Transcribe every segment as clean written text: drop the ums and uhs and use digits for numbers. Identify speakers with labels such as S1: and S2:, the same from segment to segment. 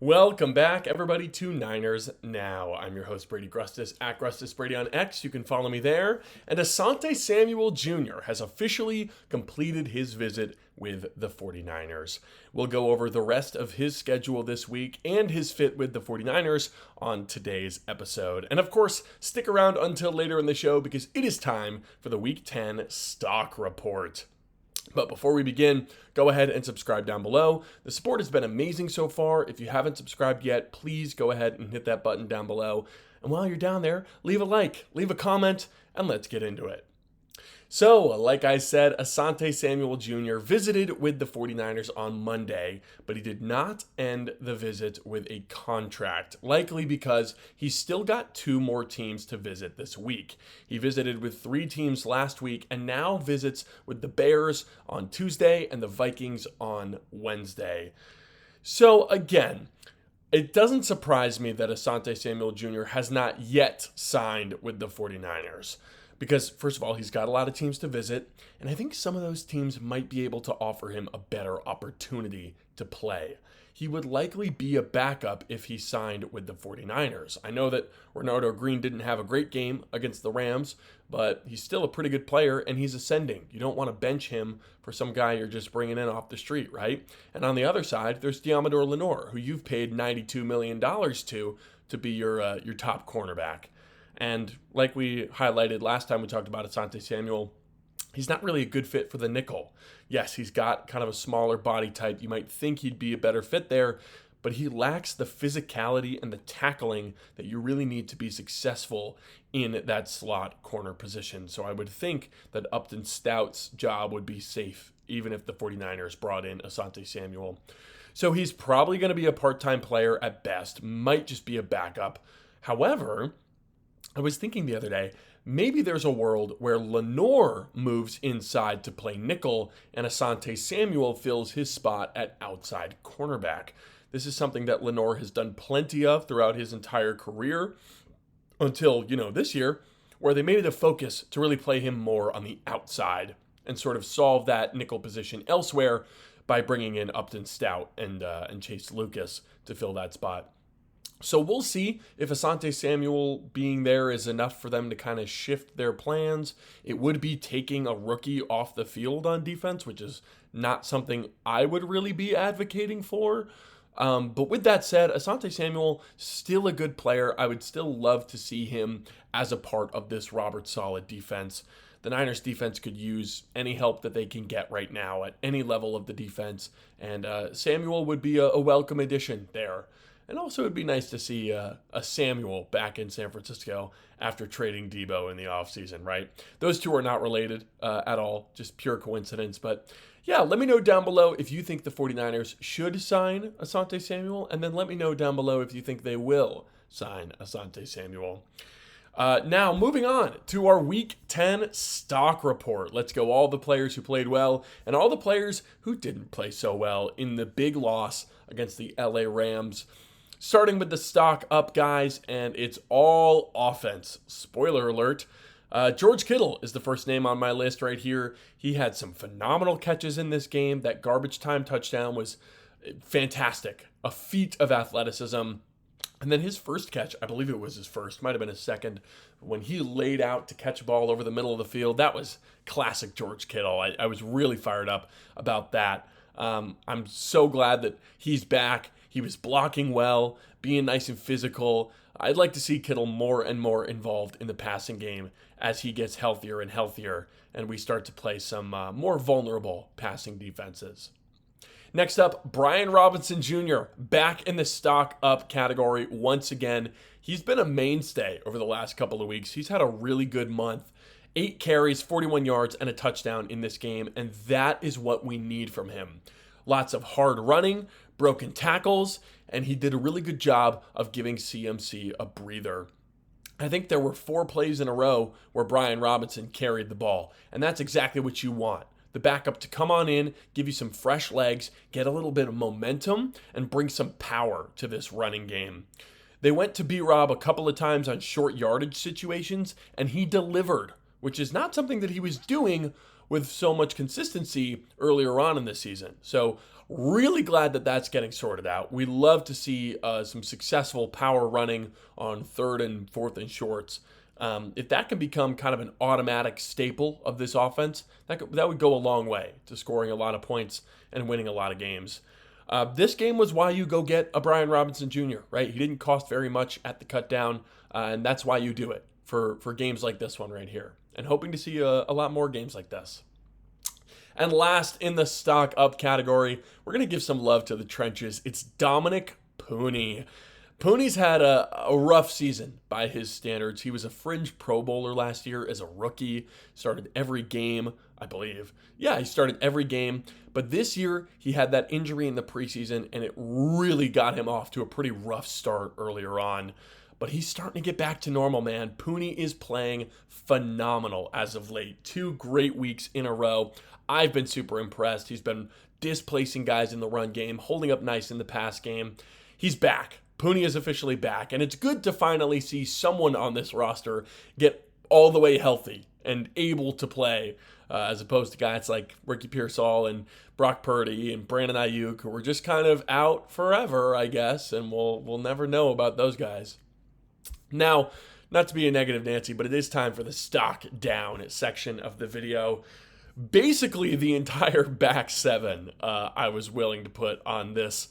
S1: Welcome back, everybody, to Niners Now. I'm your host, Brady Grustas, at Grustas Brady on X. You can follow me there. And Asante Samuel Jr. has officially completed his visit with the 49ers. We'll go over the rest of his schedule this week and his fit with the 49ers on today's episode. And of course, stick around until later in the show because it is time for the Week 10 Stock Report. But before we begin, go ahead and subscribe down below. The support has been amazing so far. If you haven't subscribed yet, please go ahead and hit that button down below. And while you're down there, leave a like, leave a comment, and let's get into it. So, like I said, Asante Samuel Jr. visited with the 49ers on Monday, but he did not end the visit with a contract, likely because he's still got 2 more teams to visit this week. He visited with 3 teams last week and now visits with the Bears on Tuesday and the Vikings on Wednesday. So, again, it doesn't surprise me that Asante Samuel Jr. has not yet signed with the 49ers. Because, first of all, he's got a lot of teams to visit, and I think some of those teams might be able to offer him a better opportunity to play. He would likely be a backup if he signed with the 49ers. I know that Renardo Green didn't have a great game against the Rams, but he's still a pretty good player, and he's ascending. You don't want to bench him for some guy you're just bringing in off the street, right? And on the other side, there's Deommodore Lenoir, who you've paid $92 million to be your top cornerback. And like we highlighted last time we talked about Asante Samuel, he's not really a good fit for the nickel. Yes, he's got kind of a smaller body type. You might think he'd be a better fit there, but he lacks the physicality and the tackling that you really need to be successful in that slot corner position. So I would think that Upton Stout's job would be safe, even if the 49ers brought in Asante Samuel. So he's probably going to be a part-time player at best, might just be a backup. However, I was thinking the other day, maybe there's a world where Lenoir moves inside to play nickel and Asante Samuel fills his spot at outside cornerback. This is something that Lenoir has done plenty of throughout his entire career until, this year, where they made it a focus to really play him more on the outside and sort of solve that nickel position elsewhere by bringing in Upton Stout and Chase Lucas to fill that spot. So we'll see if Asante Samuel being there is enough for them to kind of shift their plans. It would be taking a rookie off the field on defense, which is not something I would really be advocating for. But with that said, Asante Samuel, still a good player. I would still love to see him as a part of this Robert Saleh defense. The Niners defense could use any help that they can get right now at any level of the defense. And Samuel would be a welcome addition there. And also, it'd be nice to see a Samuel back in San Francisco after trading Debo in the offseason, right? Those two are not related at all, just pure coincidence. But yeah, let me know down below if you think the 49ers should sign Asante Samuel. And then let me know down below if you think they will sign Asante Samuel. Now, moving on to our Week 10 stock report. Let's go all the players who played well and all the players who didn't play so well in the big loss against the LA Rams. Starting with the stock up, guys, and it's all offense. Spoiler alert. George Kittle is the first name on my list right here. He had some phenomenal catches in this game. That garbage time touchdown was fantastic. A feat of athleticism. And then his first catch, I believe it was his first, might have been his second, when he laid out to catch a ball over the middle of the field. That was classic George Kittle. I was really fired up about that. I'm so glad that he's back. He was blocking well, being nice and physical. I'd like to see Kittle more and more involved in the passing game as he gets healthier and healthier and we start to play some more vulnerable passing defenses. Next up, Brian Robinson Jr. back in the stock up category once again. He's been a mainstay over the last couple of weeks. He's had a really good month. 8 carries, 41 yards, and a touchdown in this game, and that is what we need from him. Lots of hard running, broken tackles, and he did a really good job of giving CMC a breather. I think there were 4 plays in a row where Brian Robinson carried the ball, and that's exactly what you want. The backup to come on in, give you some fresh legs, get a little bit of momentum, and bring some power to this running game. They went to B-Rob a couple of times on short yardage situations, and he delivered, which is not something that he was doing with so much consistency earlier on in the season. So really glad that that's getting sorted out. We love to see some successful power running on 3rd and 4th and shorts. If that can become kind of an automatic staple of this offense, that would go a long way to scoring a lot of points and winning a lot of games. This game was why you go get a Brian Robinson Jr., right? He didn't cost very much at the cut down, and that's why you do it for games like this one right here. And hoping to see a lot more games like this. And last in the stock up category, we're going to give some love to the trenches. It's Dominic Pooney. Pooney's had a rough season by his standards. He was a fringe Pro Bowler last year as a rookie, started every game, I believe. Yeah, he started every game. But this year, he had that injury in the preseason, and it really got him off to a pretty rough start earlier on. But he's starting to get back to normal, man. Pooney is playing phenomenal as of late. 2 great weeks in a row. I've been super impressed. He's been displacing guys in the run game, holding up nice in the pass game. He's back. Pooney is officially back, and it's good to finally see someone on this roster get all the way healthy and able to play, as opposed to guys like Ricky Pearsall and Brock Purdy and Brandon Ayuk, who were just kind of out forever, I guess, and we'll never know about those guys. Now, not to be a negative Nancy, but it is time for the stock down section of the video. Basically, the entire back 7 I was willing to put on this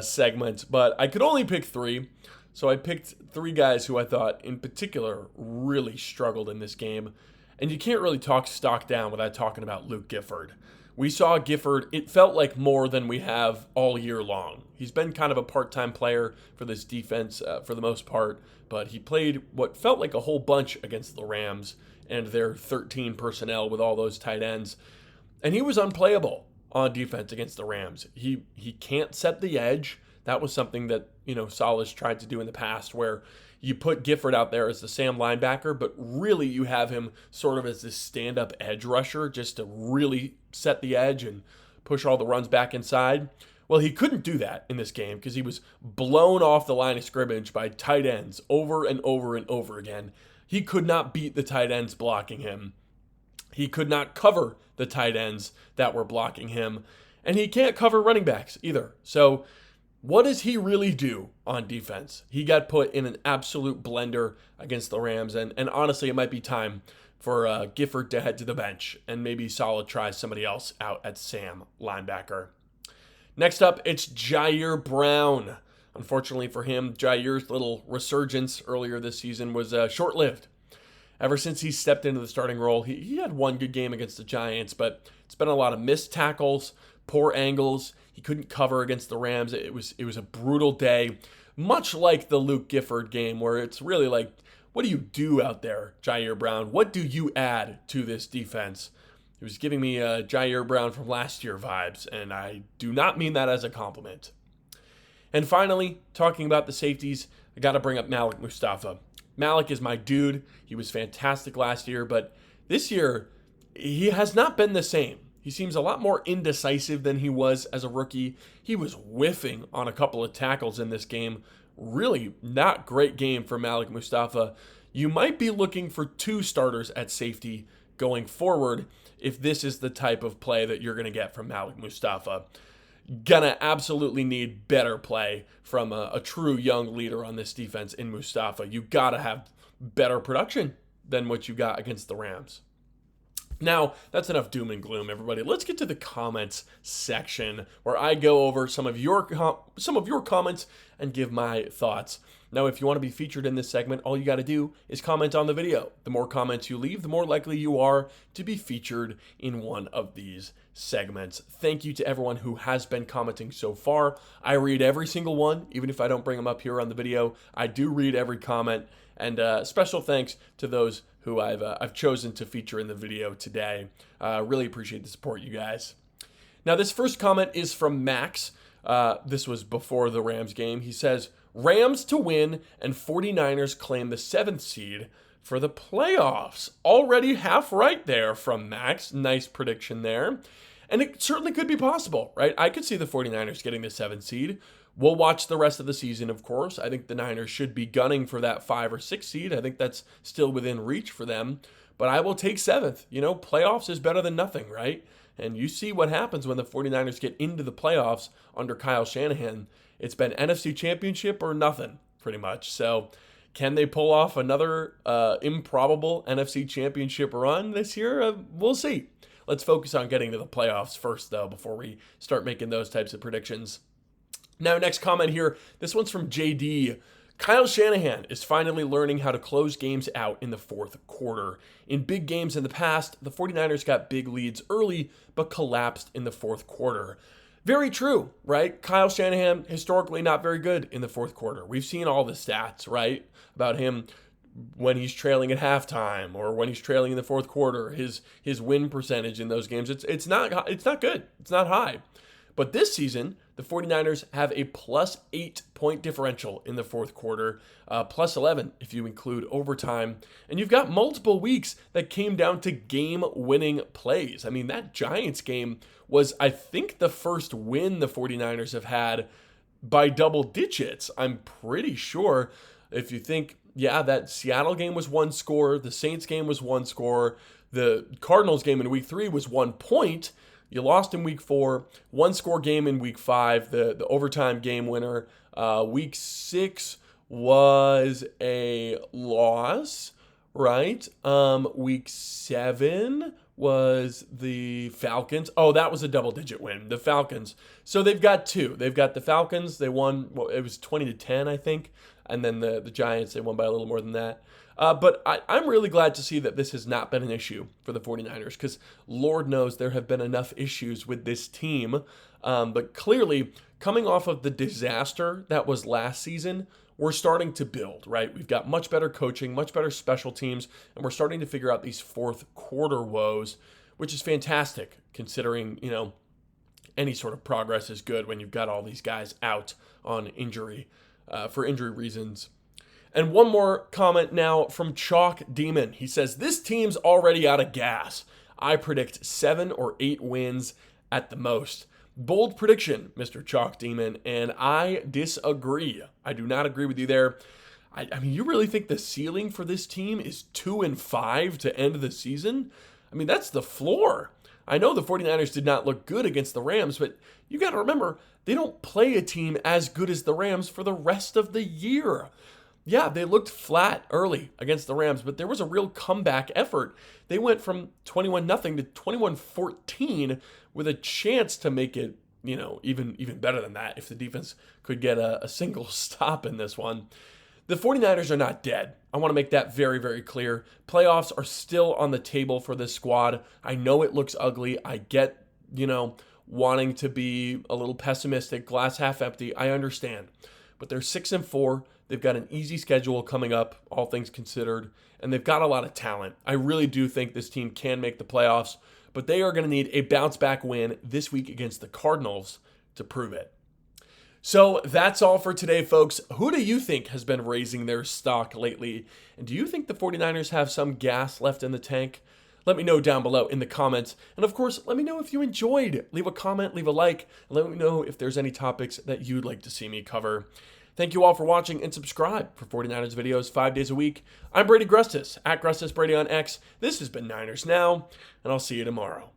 S1: segment, but I could only pick 3. So I picked 3 guys who I thought in particular really struggled in this game. And you can't really talk stock down without talking about Luke Gifford. We saw Gifford, it felt like more than we have all year long. He's been kind of a part-time player for this defense for the most part, but he played what felt like a whole bunch against the Rams and their 13 personnel with all those tight ends. And he was unplayable on defense against the Rams. He can't set the edge. That was something that, Salas tried to do in the past, where you put Gifford out there as the Sam linebacker, but really you have him sort of as this stand-up edge rusher just to really set the edge and push all the runs back inside. Well, he couldn't do that in this game because he was blown off the line of scrimmage by tight ends over and over and over again. He could not beat the tight ends blocking him. He could not cover the tight ends that were blocking him. And he can't cover running backs either. So what does he really do on defense? He got put in an absolute blender against the Rams. And honestly, it might be time for Gifford to head to the bench and maybe Saleh tries somebody else out at Sam linebacker. Next up, it's Jair Brown. Unfortunately for him, Jair's little resurgence earlier this season was short-lived. Ever since he stepped into the starting role, he had one good game against the Giants, but it's been a lot of missed tackles, poor angles. He couldn't cover against the Rams. It was a brutal day, much like the Luke Gifford game, where it's really like, what do you do out there, Jair Brown? What do you add to this defense? It was giving me Jair Brown from last year vibes, and I do not mean that as a compliment. And finally, talking about the safeties, I got to bring up Malik Mustafa. Malik is my dude. He was fantastic last year, but this year, he has not been the same. He seems a lot more indecisive than he was as a rookie. He was whiffing on a couple of tackles in this game. Really not great game for Malik Mustafa. You might be looking for 2 starters at safety going forward if this is the type of play that you're going to get from Malik Mustafa. Gonna absolutely need better play from a true young leader on this defense in Mustafa. You gotta have better production than what you got against the Rams. Now, that's enough doom and gloom, everybody. Let's get to the comments section where I go over some of your comments and give my thoughts. Now, if you want to be featured in this segment, all you got to do is comment on the video. The more comments you leave, the more likely you are to be featured in one of these segments. Thank you to everyone who has been commenting so far. I read every single one, even if I don't bring them up here on the video. I do read every comment, and special thanks to those who I've chosen to feature in the video today. Really appreciate the support, you guys. Now, this first comment is from Max. This was before the Rams game. He says, Rams to win and 49ers claim the 7th seed for the playoffs. Already half right there from Max. Nice prediction there. And it certainly could be possible, right? I could see the 49ers getting the 7th seed. We'll watch the rest of the season, of course. I think the Niners should be gunning for that 5 or 6 seed. I think that's still within reach for them. but I will take 7th. Playoffs is better than nothing, right? And you see what happens when the 49ers get into the playoffs under Kyle Shanahan. It's been NFC Championship or nothing, pretty much. So can they pull off another improbable NFC Championship run this year? We'll see. Let's focus on getting to the playoffs first, though, before we start making those types of predictions. Now, next comment here. This one's from JD. Kyle Shanahan is finally learning how to close games out in the fourth quarter. In big games in the past, the 49ers got big leads early, but collapsed in the fourth quarter. Very true, right? Kyle Shanahan, historically not very good in the fourth quarter. We've seen all the stats, right, about him when he's trailing at halftime or when he's trailing in the fourth quarter. His win percentage in those games, it's not good. It's not high. But this season, the 49ers have a plus 8-point differential in the fourth quarter, plus 11 if you include overtime. And you've got multiple weeks that came down to game-winning plays. I mean, that Giants game was, I think, the first win the 49ers have had by double digits. I'm pretty sure. If you think, that Seattle game was 1 score, the Saints game was 1 score, the Cardinals game in week 3 was 1 point. You lost in week 4, 1-score game in week 5, the overtime game winner. Week 6 was a loss, right? Week 7 was the Falcons. Oh, that was a double-digit win, the Falcons. So they've got 2. They've got the Falcons. They won, it was 20-10, I think. And then the Giants, they won by a little more than that. But I'm really glad to see that this has not been an issue for the 49ers because Lord knows there have been enough issues with this team. But clearly, coming off of the disaster that was last season, we're starting to build, right? We've got much better coaching, much better special teams, and we're starting to figure out these fourth quarter woes, which is fantastic considering, any sort of progress is good when you've got all these guys out on injury for injury reasons. And one more comment now from Chalk Demon. He says, this team's already out of gas. I predict 7 or 8 wins at the most. Bold prediction, Mr. Chalk Demon, and I disagree. I do not agree with you there. I mean, you really think the ceiling for this team is 2-5 to end the season? I mean, that's the floor. I know the 49ers did not look good against the Rams, but you got to remember, they don't play a team as good as the Rams for the rest of the year. Yeah, they looked flat early against the Rams, but there was a real comeback effort. They went from 21-0 to 21-14 with a chance to make it, even better than that if the defense could get a single stop in this one. The 49ers are not dead. I want to make that very, very clear. Playoffs are still on the table for this squad. I know it looks ugly. I get, wanting to be a little pessimistic, glass half empty. I understand. But they're 6-4. They've got an easy schedule coming up, all things considered, and they've got a lot of talent. I really do think this team can make the playoffs, but they are going to need a bounce-back win this week against the Cardinals to prove it. So that's all for today, folks. Who do you think has been raising their stock lately? And do you think the 49ers have some gas left in the tank? Let me know down below in the comments. And of course, let me know if you enjoyed. Leave a comment, leave a like, and let me know if there's any topics that you'd like to see me cover. Thank you all for watching and subscribe for 49ers videos 5 days a week. I'm Brady Grustas, at Grustas Brady on X. This has been Niners Now, and I'll see you tomorrow.